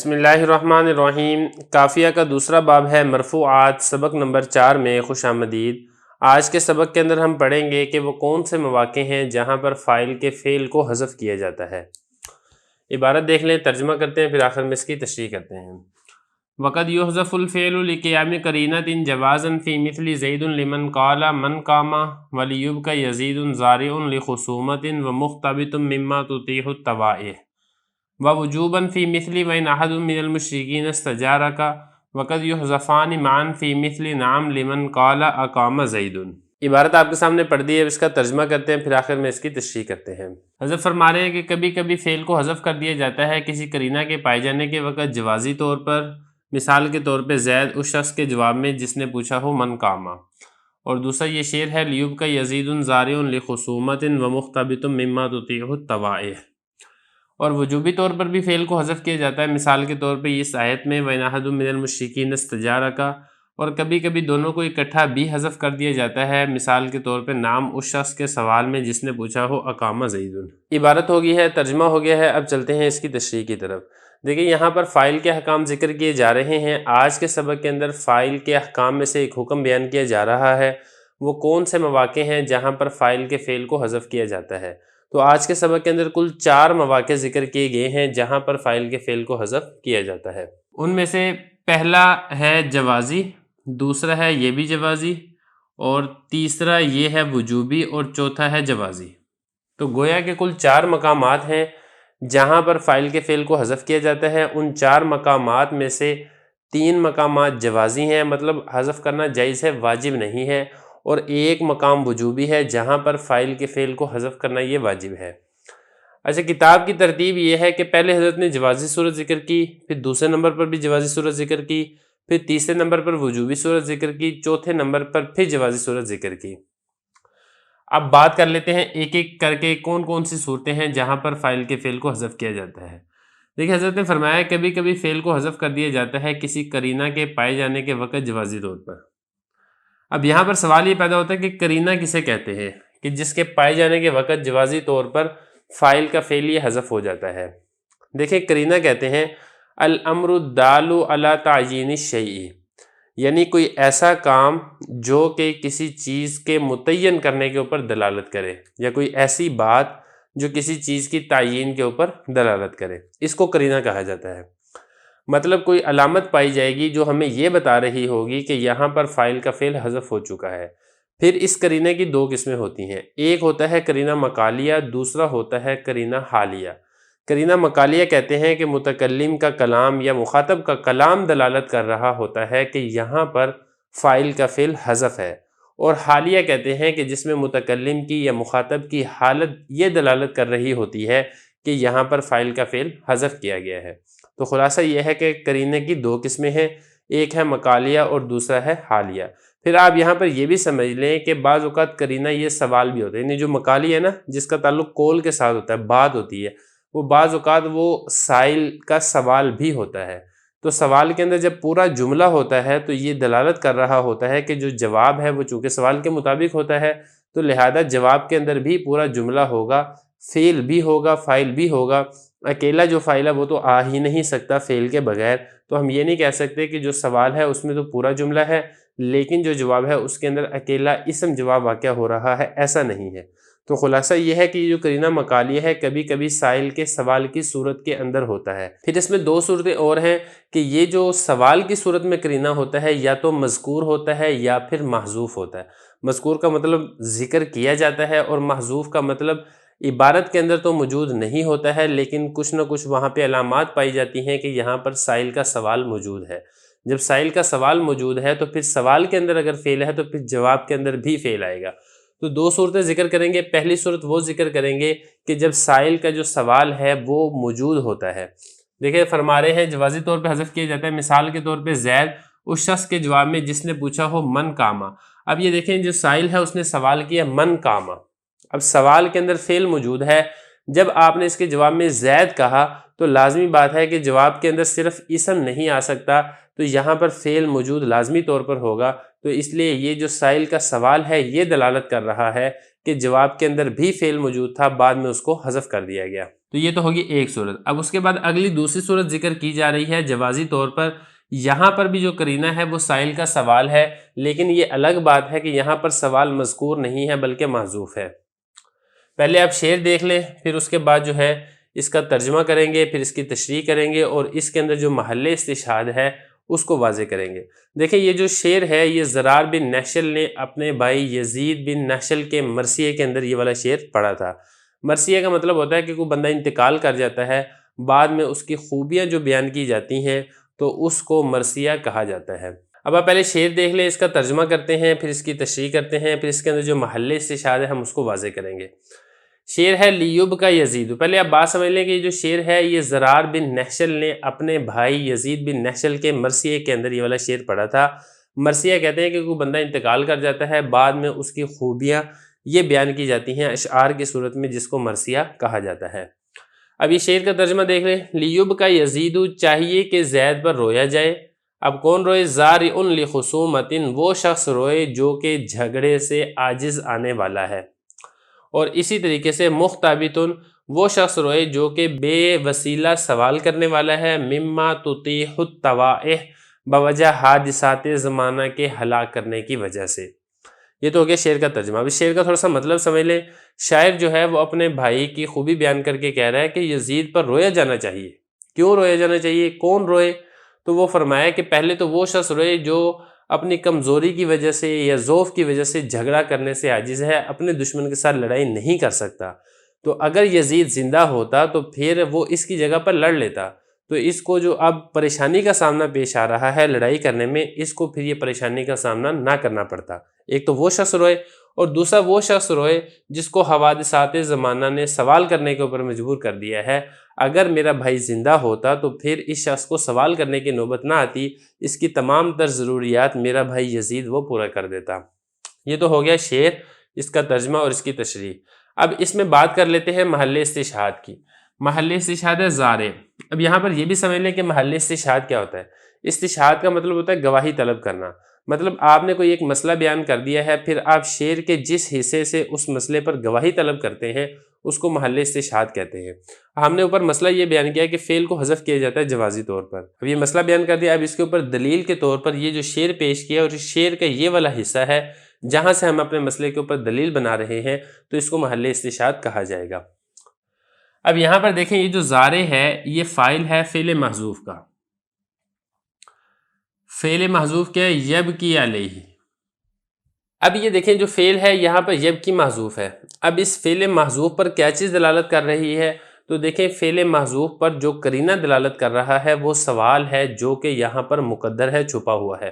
بسم اللہ الرحمن الرحیم۔ کافیہ کا دوسرا باب ہے مرفوعات، سبق نمبر 4 میں خوش آمدید۔ آج کے سبق کے اندر ہم پڑھیں گے کہ وہ کون سے مواقع ہیں جہاں پر فاعل کے فعل کو حذف کیا جاتا ہے۔ عبارت دیکھ لیں، ترجمہ کرتے ہیں، پھر آخر میں اس کی تشریح کرتے ہیں۔ وقد يحذف الفعل لقيام قرينة جوازا في مثل زيد لمن قال من قام وليبقى يزيد زارع لخصومة ومختبط مما تطيح الطبائع ووجوبا في مثل وإن أحد من المشركين استجارك وقد يحذفان معا في مثل نعم لمن قال أقام زيد۔ عبارت آپ کے سامنے پڑھ دی ہے، اس کا ترجمہ کرتے ہیں، پھر آخر میں اس کی تشریح کرتے ہیں۔ حذف فرما رہے ہیں کہ کبھی کبھی فعل کو حذف کر دیا جاتا ہے کسی قرینہ کے پائے جانے کے وقت جوازی طور پر، مثال کے طور پہ زید اس شخص کے جواب میں جس نے پوچھا ہو من کاما، اور دوسرا یہ شعر ہے لیوب کا یزید زارع لخصومت ومختبط مما تطیع الطوائع، اور وجوبی طور پر بھی فعل کو حذف کیا جاتا ہے، مثال کے طور پہ اس آیت میں وَإِنْ أَحَدٌ مِّنَ الْمُشْرِكِينَ اسْتَجَارَكَ، اور کبھی کبھی دونوں کو اکٹھا بھی حذف کر دیا جاتا ہے، مثال کے طور پہ نام اس شخص کے سوال میں جس نے پوچھا ہو اقام زید۔ عبارت ہو گئی ہے، ترجمہ ہو گیا ہے، اب چلتے ہیں اس کی تشریح کی طرف۔ دیکھیں یہاں پر فاعل کے احکام ذکر کیے جا رہے ہیں۔ آج کے سبق کے اندر فاعل کے احکام میں سے ایک حکم بیان کیا جا رہا ہے، وہ کون سے مواقع ہیں جہاں پر فاعل کے فعل کو حذف کیا جاتا ہے۔ تو آج کے سبق کے اندر کل 4 مواقع ذکر کیے گئے ہیں جہاں پر فاعل کے فعل کو حذف کیا جاتا ہے۔ ان میں سے پہلا ہے جوازی، دوسرا ہے یہ بھی جوازی، اور تیسرا یہ ہے وجوبی، اور چوتھا ہے جوازی۔ تو گویا کہ کل 4 مقامات ہیں جہاں پر فاعل کے فعل کو حذف کیا جاتا ہے۔ ان 4 مقامات میں سے 3 مقامات جوازی ہیں، مطلب حذف کرنا جائز ہے، واجب نہیں ہے، اور ایک مقام وجوبی ہے جہاں پر فاعل کے فعل کو حذف کرنا یہ واجب ہے۔ اچھا، کتاب کی ترتیب یہ ہے کہ پہلے حضرت نے جوازی صورت ذکر کی، پھر دوسرے نمبر پر بھی جوازی صورت ذکر کی، پھر تیسرے نمبر پر وجوبی صورت ذکر کی، چوتھے نمبر پر پھر جوازی صورت ذکر کی۔ اب بات کر لیتے ہیں ایک ایک کر کے کون کون سی صورتیں ہیں جہاں پر فاعل کے فعل کو حذف کیا جاتا ہے۔ دیکھیں حضرت نے فرمایا کبھی کبھی فعل کو حذف کر دیا جاتا ہے کسی قرینہ کے پائے جانے کے وقت جوازی طور پر۔ اب یہاں پر سوال یہ پیدا ہوتا ہے کہ قرینہ کسے کہتے ہیں کہ جس کے پائے جانے کے وقت جوازی طور پر فاعل کا فعل یہ حذف ہو جاتا ہے۔ دیکھیں قرینہ کہتے ہیں الامر الدال علی تعیین الشیء، یعنی کوئی ایسا کام جو کہ کسی چیز کے متعین کرنے کے اوپر دلالت کرے، یا کوئی ایسی بات جو کسی چیز کی تعیین کے اوپر دلالت کرے، اس کو قرینہ کہا جاتا ہے۔ مطلب کوئی علامت پائی جائے گی جو ہمیں یہ بتا رہی ہوگی کہ یہاں پر فاعل کا فعل حذف ہو چکا ہے۔ پھر اس قرینہ کی 2 قسمیں ہوتی ہیں، ایک ہوتا ہے قرینہ مقالیہ، دوسرا ہوتا ہے قرینہ حالیہ۔ قرینہ مقالیہ کہتے ہیں کہ متکلم کا کلام یا مخاطب کا کلام دلالت کر رہا ہوتا ہے کہ یہاں پر فاعل کا فعل حذف ہے، اور حالیہ کہتے ہیں کہ جس میں متکلم کی یا مخاطب کی حالت یہ دلالت کر رہی ہوتی ہے کہ یہاں پر فاعل کا فعل حذف کیا گیا ہے۔ تو خلاصہ یہ ہے کہ قرینے کی 2 قسمیں ہیں، ایک ہے مقالیہ اور دوسرا ہے حالیہ۔ پھر آپ یہاں پر یہ بھی سمجھ لیں کہ بعض اوقات قرینہ یہ سوال بھی ہوتا ہے، یعنی جو مقالیہ ہے نا، جس کا تعلق قول کے ساتھ ہوتا ہے، بات ہوتی ہے، وہ بعض اوقات وہ سائل کا سوال بھی ہوتا ہے۔ تو سوال کے اندر جب پورا جملہ ہوتا ہے تو یہ دلالت کر رہا ہوتا ہے کہ جو جواب ہے وہ چونکہ سوال کے مطابق ہوتا ہے، تو لہذا جواب کے اندر بھی پورا جملہ ہوگا، فعل بھی ہوگا، فاعل بھی ہوگا۔ اکیلا جو فاعل ہے وہ تو آ ہی نہیں سکتا فعل کے بغیر، تو ہم یہ نہیں کہہ سکتے کہ جو سوال ہے اس میں تو پورا جملہ ہے، لیکن جو جواب ہے اس کے اندر اکیلا اسم جواب واقع ہو رہا ہے، ایسا نہیں ہے۔ تو خلاصہ یہ ہے کہ یہ جو قرینہ مقالیہ ہے کبھی کبھی سائل کے سوال کی صورت کے اندر ہوتا ہے۔ پھر اس میں 2 صورتیں اور ہیں کہ یہ جو سوال کی صورت میں قرینہ ہوتا ہے یا تو مذکور ہوتا ہے یا پھر محذوف ہوتا ہے۔ مذکور کا مطلب ذکر کیا جاتا ہے، اور محذوف کا مطلب عبارت کے اندر تو موجود نہیں ہوتا ہے لیکن کچھ نہ کچھ وہاں پہ علامات پائی جاتی ہیں کہ یہاں پر سائل کا سوال موجود ہے۔ جب سائل کا سوال موجود ہے تو پھر سوال کے اندر اگر فعل ہے تو پھر جواب کے اندر بھی فعل آئے گا۔ تو 2 صورتیں ذکر کریں گے۔ پہلی صورت وہ ذکر کریں گے کہ جب سائل کا جو سوال ہے وہ موجود ہوتا ہے۔ دیکھیں فرما رہے ہیں جوازی طور پہ حذف کیا جاتا ہے، مثال کے طور پہ زید اس شخص کے جواب میں جس نے پوچھا ہو من کاما۔ اب یہ دیکھیں جو سائل ہے اس نے سوال کیا من کاما، اب سوال کے اندر فعل موجود ہے، جب آپ نے اس کے جواب میں زید کہا تو لازمی بات ہے کہ جواب کے اندر صرف اسم نہیں آ سکتا، تو یہاں پر فعل موجود لازمی طور پر ہوگا۔ تو اس لیے یہ جو سائل کا سوال ہے یہ دلالت کر رہا ہے کہ جواب کے اندر بھی فعل موجود تھا، بعد میں اس کو حذف کر دیا گیا۔ تو یہ تو ہوگی ایک صورت۔ اب اس کے بعد اگلی دوسری صورت ذکر کی جا رہی ہے جوازی طور پر۔ یہاں پر بھی جو قرینہ ہے وہ سائل کا سوال ہے، لیکن یہ الگ بات ہے کہ یہاں پر سوال مذکور نہیں ہے بلکہ محذوف ہے۔ پہلے آپ شعر دیکھ لیں، پھر اس کے بعد جو ہے اس کا ترجمہ کریں گے، پھر اس کی تشریح کریں گے اور اس کے اندر جو محل استشہاد ہے اس کو واضح کریں گے۔ دیکھیں یہ جو شعر ہے یہ زرار بن نحشل نے اپنے بھائی یزید بن نحشل کے مرثیے کے اندر یہ والا شعر پڑھا تھا۔ مرثیے کا مطلب ہوتا ہے کہ کوئی بندہ انتقال کر جاتا ہے، بعد میں اس کی خوبیاں جو بیان کی جاتی ہیں تو اس کو مرثیہ کہا جاتا ہے۔ اب آپ پہلے شعر دیکھ لیں، اس کا ترجمہ کرتے ہیں، پھر اس کی تشریح کرتے ہیں، پھر اس کے اندر جو محل استشہاد ہے ہم اس کو واضح کریں گے۔ شعر ہے لیوب کا یزید۔ پہلے آپ بات سمجھ لیں کہ یہ جو شعر ہے یہ زرار بن نحشل نے اپنے بھائی یزید بن نحشل کے مرثیے کے اندر یہ والا شعر پڑھا تھا۔ مرثیہ کہتے ہیں کہ کوئی بندہ انتقال کر جاتا ہے، بعد میں اس کی خوبیاں یہ بیان کی جاتی ہیں اشعار کی صورت میں، جس کو مرثیہ کہا جاتا ہے۔ اب یہ شعر کا ترجمہ دیکھ لیں۔ لیوب کا یزید، چاہیے کہ زید پر رویا جائے۔ اب کون روئے؟ زارع لخصومت، وہ شخص روئے جو کہ جھگڑے سے عاجز آنے والا ہے۔ اور اسی طریقے سے مختابتن، وہ شخص روئے جو کہ بے وسیلہ سوال کرنے والا ہے، مما تطیح الطوائح، بوجہ حادثات زمانہ کے ہلاک کرنے کی وجہ سے۔ یہ تو ہو گیا شعر کا ترجمہ۔ اب اس شعر کا تھوڑا سا مطلب سمجھ لیں۔ شاعر جو ہے وہ اپنے بھائی کی خوبی بیان کر کے کہہ رہا ہے کہ یزید پر رویا جانا چاہیے۔ کیوں رویا جانا چاہیے؟ کون روئے؟ تو وہ فرمایا کہ پہلے تو وہ شخص روئے جو اپنی کمزوری کی وجہ سے یا ضعف کی وجہ سے جھگڑا کرنے سے عاجز ہے، اپنے دشمن کے ساتھ لڑائی نہیں کر سکتا۔ تو اگر یزید زندہ ہوتا تو پھر وہ اس کی جگہ پر لڑ لیتا، تو اس کو جو اب پریشانی کا سامنا پیش آ رہا ہے لڑائی کرنے میں، اس کو پھر یہ پریشانی کا سامنا نہ کرنا پڑتا۔ ایک تو وہ شخص روئے، اور دوسرا وہ شخص روئے جس کو حوادثات زمانہ نے سوال کرنے کے اوپر مجبور کر دیا ہے۔ اگر میرا بھائی زندہ ہوتا تو پھر اس شخص کو سوال کرنے کی نوبت نہ آتی، اس کی تمام تر ضروریات میرا بھائی یزید وہ پورا کر دیتا۔ یہ تو ہو گیا شعر، اس کا ترجمہ اور اس کی تشریح۔ اب اس میں بات کر لیتے ہیں محل استشہاد کی۔ محل استشہاد ہے زارع۔ اب یہاں پر یہ بھی سمجھ لیں کہ محل استشہاد کیا ہوتا ہے۔ استشہاد کا مطلب ہوتا ہے گواہی طلب کرنا۔ مطلب آپ نے کوئی ایک مسئلہ بیان کر دیا ہے، پھر آپ شعر کے جس حصے سے اس مسئلے پر گواہی طلب کرتے ہیں اس کو محل استشہاد کہتے ہیں۔ ہم نے اوپر مسئلہ یہ بیان کیا کہ فعل کو حذف کیا جاتا ہے جوازی طور پر۔ اب یہ مسئلہ بیان کر دیا، اب اس کے اوپر دلیل کے طور پر یہ جو شعر پیش کیا، اور اس شعر کا یہ والا حصہ ہے جہاں سے ہم اپنے مسئلے کے اوپر دلیل بنا رہے ہیں، تو اس کو محل استشہاد کہا جائے گا۔ اب یہاں پر دیکھیں یہ جو زارع ہے یہ فاعل ہے فعل محذوف کا۔ فعل محذوف کیا ہے؟ یبکی علیہ۔ اب یہ دیکھیں جو فعل ہے یہاں پر یبکی محذوف ہے۔ اب اس فعل محذوف پر کیا چیز دلالت کر رہی ہے؟ تو دیکھیں فعل محذوف پر جو قرینہ دلالت کر رہا ہے وہ سوال ہے جو کہ یہاں پر مقدر ہے، چھپا ہوا ہے۔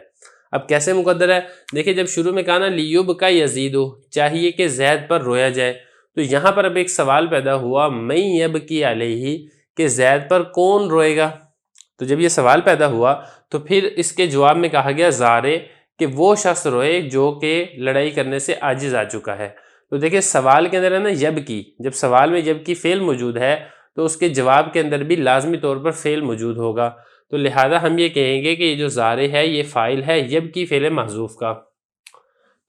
اب کیسے مقدر ہے؟ دیکھیں جب شروع میں کہا نا لیوب کا یزید، چاہیے کہ زید پر رویا جائے، تو یہاں پر اب ایک سوال پیدا ہوا، میں یبکی علیہ، کہ زید پر کون روئے گا؟ تو جب یہ سوال پیدا ہوا تو پھر اس کے جواب میں کہا گیا زارع، کہ وہ شخص روئے جو کہ لڑائی کرنے سے عاجز آ چکا ہے۔ تو دیکھیں سوال کے اندر ہے نا یبکی، جب سوال میں یبکی فعل موجود ہے تو اس کے جواب کے اندر بھی لازمی طور پر فعل موجود ہوگا، تو لہذا ہم یہ کہیں گے کہ یہ جو زارع ہے یہ فاعل ہے یبکی فعل محذوف کا۔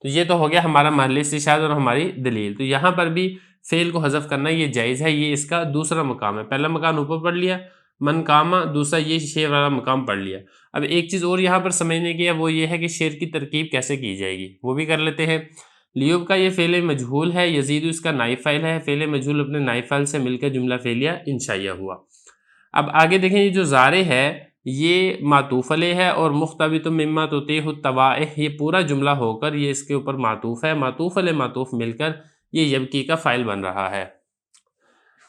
تو یہ تو ہو گیا ہمارا محل استشہاد اور ہماری دلیل۔ تو یہاں پر بھی فعل کو حذف کرنا یہ جائز ہے، یہ اس کا دوسرا مقام ہے۔ پہلا مقام اوپر پڑھ لیا من کاما، دوسرا یہ شعر والا مقام پڑھ لیا۔ اب ایک چیز اور یہاں پر سمجھنے کی ہے، وہ یہ ہے کہ شعر کی ترکیب کیسے کی جائے گی، وہ بھی کر لیتے ہیں۔ لیوب کا یہ فعل مجہول ہے، یزید اس کا نائب فاعل ہے، فعل مجہول اپنے نائب فاعل سے مل کر جملہ فعلیہ انشائیہ ہوا۔ اب آگے دیکھیں یہ جو زارع ہے یہ معطوف علیہ ہے، اور مختبط مما تطیح الطوائح، یہ پورا جملہ ہو کر یہ اس کے اوپر معطوف ہے، معطوف علیہ معطوف مل کر یہ یبکی کا فاعل بن رہا ہے۔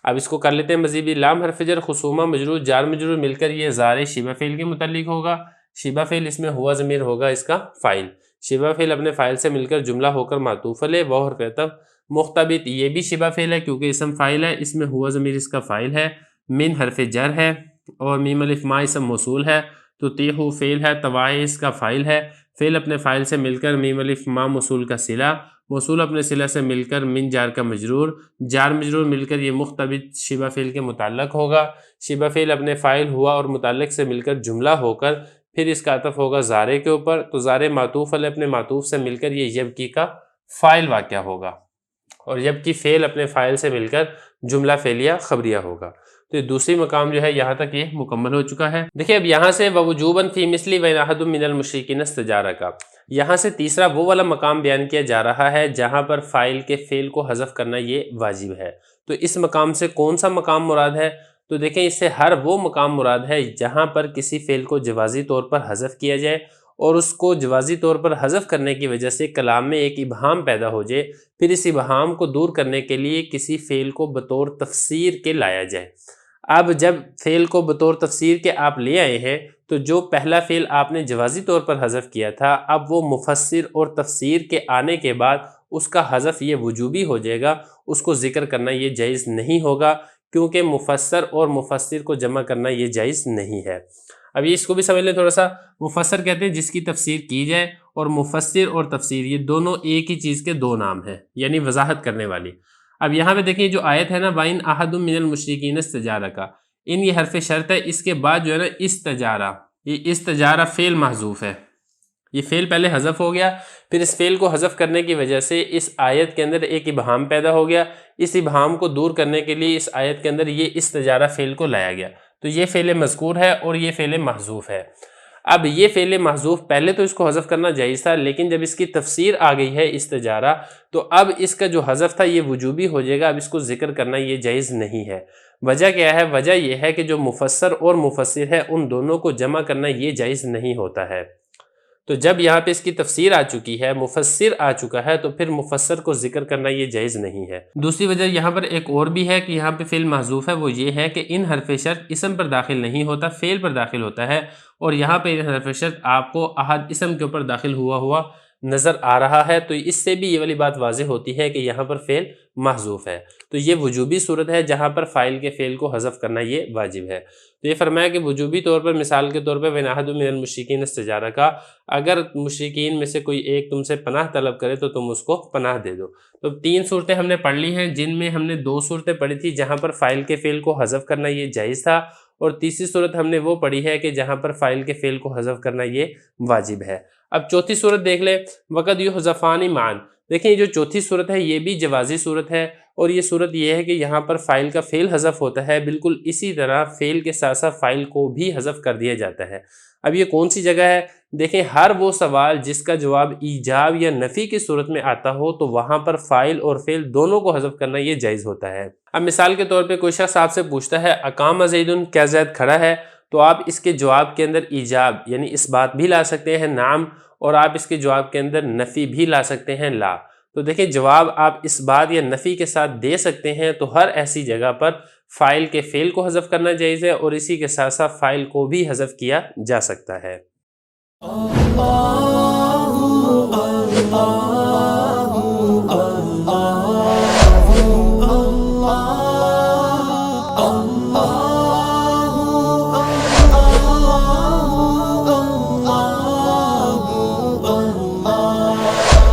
اب اس کو کر لیتے ہیں مزید بھی۔ لام حرف جر خصومہ مجرور جار مجرور مل کر یہ زارع شبہ فعل کے متعلق ہوگا۔ شبہ فعل اس میں ہوا ضمیر ہوگا اس کا فاعل۔ شبہ فعل اپنے فاعل سے مل کر جملہ ہو کر معطوف علیہ، واو حرف عطف۔ مختبط یہ بھی شبہ فعل ہے کیونکہ اسم فاعل ہے، اس میں ہوا ضمیر اس کا فاعل ہے۔ من حرف جر ہے، اور میم الف ما اسم موصول ہے۔ تطیح فعل ہے، طوائع اس کا فاعل ہے۔ فعل اپنے فاعل سے مل کر میم الف ما موصول کا صلہ، موصول اپنے صلہ سے مل کر من جار کا مجرور، جار مجرور مل کر یہ مختبط شبہ فعل کے متعلق ہوگا۔ شبہ فعل اپنے فاعل ہوا اور متعلق سے مل کر جملہ ہو کر پھر اس کا عطف ہوگا زارع کے اوپر، تو زارع معطوف علیہ اپنے معطوف سے مل کر یہ یبکی کا فاعل واقع ہوگا۔ اور جبکہ فعل اپنے فاعل سے مل کر جملہ فعلیہ خبریہ ہوگا۔ تو یہ دوسری مقام جو ہے یہاں تک یہ مکمل ہو چکا ہے۔ دیکھیں اب یہاں سے ووجوباً فی مثلی وَإِنْ أَحَدٌ مِّنَ الْمُشْرِكِينَ اسْتَجَارَكَ، یہاں سے تیسرا وہ والا مقام بیان کیا جا رہا ہے جہاں پر فاعل کے فعل کو حذف کرنا یہ واجب ہے۔ تو اس مقام سے کون سا مقام مراد ہے؟ تو دیکھیں اس سے ہر وہ مقام مراد ہے جہاں پر کسی فعل کو جوازی طور پر حذف کیا جائے اور اس کو جوازی طور پر حذف کرنے کی وجہ سے کلام میں ایک ابہام پیدا ہو جائے، پھر اس ابہام کو دور کرنے کے لیے کسی فعل کو بطور تفسیر کے لایا جائے۔ اب جب فعل کو بطور تفسیر کے آپ لے آئے ہیں تو جو پہلا فعل آپ نے جوازی طور پر حذف کیا تھا، اب وہ مفسر اور تفسیر کے آنے کے بعد اس کا حذف یہ وجوبی ہو جائے گا، اس کو ذکر کرنا یہ جائز نہیں ہوگا، کیونکہ مفسر اور مفسر کو جمع کرنا یہ جائز نہیں ہے۔ اب یہ اس کو بھی سمجھ لیں تھوڑا سا، مفسر کہتے ہیں جس کی تفسیر کی جائے، اور مفسر اور تفسیر یہ دونوں ایک ہی چیز کے دو نام ہیں، یعنی وضاحت کرنے والی۔ اب یہاں پہ دیکھیں جو آیت ہے نا وَإِنْ أَحَدٌ مِّنَ الْمُشْرِكِينَ اسْتَجَارَكَ، یہ حرف شرط ہے، اس کے بعد جو ہے نا استجارہ، یہ استجارہ فعل محذوف ہے، یہ فعل پہلے حذف ہو گیا، پھر اس فعل کو حذف کرنے کی وجہ سے اس آیت کے اندر ایک ابہام پیدا ہو گیا، اس ابہام کو دور کرنے کے لیے اس آیت کے اندر یہ استجارہ فعل کو لایا گیا، تو یہ فعل مذکور ہے اور یہ فعل محذوف ہے۔ اب یہ فعل محذوف پہلے تو اس کو حذف کرنا جائز تھا، لیکن جب اس کی تفسیر آ گئی ہے استجارہ، تو اب اس کا جو حذف تھا یہ وجوبی ہو جائے گا، اب اس کو ذکر کرنا یہ جائز نہیں ہے۔ وجہ کیا ہے؟ وجہ یہ ہے کہ جو مفسر اور مفسر ہے ان دونوں کو جمع کرنا یہ جائز نہیں ہوتا ہے۔ تو جب یہاں پہ اس کی تفسیر آ چکی ہے، مفسر آ چکا ہے، تو پھر مفسر کو ذکر کرنا یہ جائز نہیں ہے۔ دوسری وجہ یہاں پر ایک اور بھی ہے کہ یہاں پہ فعل محذوف ہے، وہ یہ ہے کہ ان حرف شرط اسم پر داخل نہیں ہوتا، فعل پر داخل ہوتا ہے، اور یہاں پہ ان حرف شرط آپ کو احد اسم کے اوپر داخل ہوا نظر آ رہا ہے، تو اس سے بھی یہ والی بات واضح ہوتی ہے کہ یہاں پر فعل محذوف ہے۔ تو یہ وجوبی صورت ہے جہاں پر فاعل کے فعل کو حذف کرنا یہ واجب ہے۔ تو یہ فرمایا کہ وجوبی طور پر، مثال کے طور پر وَإِنْ أَحَدٌ مِّنَ الْمُشْرِكِينَ اسْتَجَارَكَ، اگر مشرکین میں سے کوئی ایک تم سے پناہ طلب کرے تو تم اس کو پناہ دے دو۔ تو تین صورتیں ہم نے پڑھ لی ہیں، جن میں ہم نے دو صورتیں پڑھی تھی جہاں پر فاعل کے فعل کو حذف کرنا یہ جائز تھا، اور تیسری صورت ہم نے وہ پڑھی ہے کہ جہاں پر فاعل کے فعل کو حذف کرنا یہ واجب ہے۔ اب چوتھی صورت دیکھ لیں، وَقَدْ يُحْذَفَانِ مَعًا، دیکھیں یہ جو چوتھی صورت ہے یہ بھی جوازی صورت ہے، اور یہ صورت یہ ہے کہ یہاں پر فاعل کا فعل حذف ہوتا ہے، بالکل اسی طرح فعل کے ساتھ ساتھ فاعل کو بھی حذف کر دیا جاتا ہے۔ اب یہ کون سی جگہ ہے؟ دیکھیں ہر وہ سوال جس کا جواب ایجاب یا نفی کی صورت میں آتا ہو تو وہاں پر فاعل اور فعل دونوں کو حذف کرنا یہ جائز ہوتا ہے۔ اب مثال کے طور پہ کوئی شخص آپ سے پوچھتا ہے اقام زیدن، کیا زید کھڑا ہے؟ تو آپ اس کے جواب کے اندر ایجاب یعنی اس بات بھی لا سکتے ہیں نعم، اور آپ اس کے جواب کے اندر نفی بھی لا سکتے ہیں لا۔ تو دیکھیں جواب آپ اس بات یا نفی کے ساتھ دے سکتے ہیں، تو ہر ایسی جگہ پر فاعل کے فعل کو حذف کرنا جائز ہے، اور اسی کے ساتھ ساتھ فاعل کو بھی حذف کیا جا سکتا ہے۔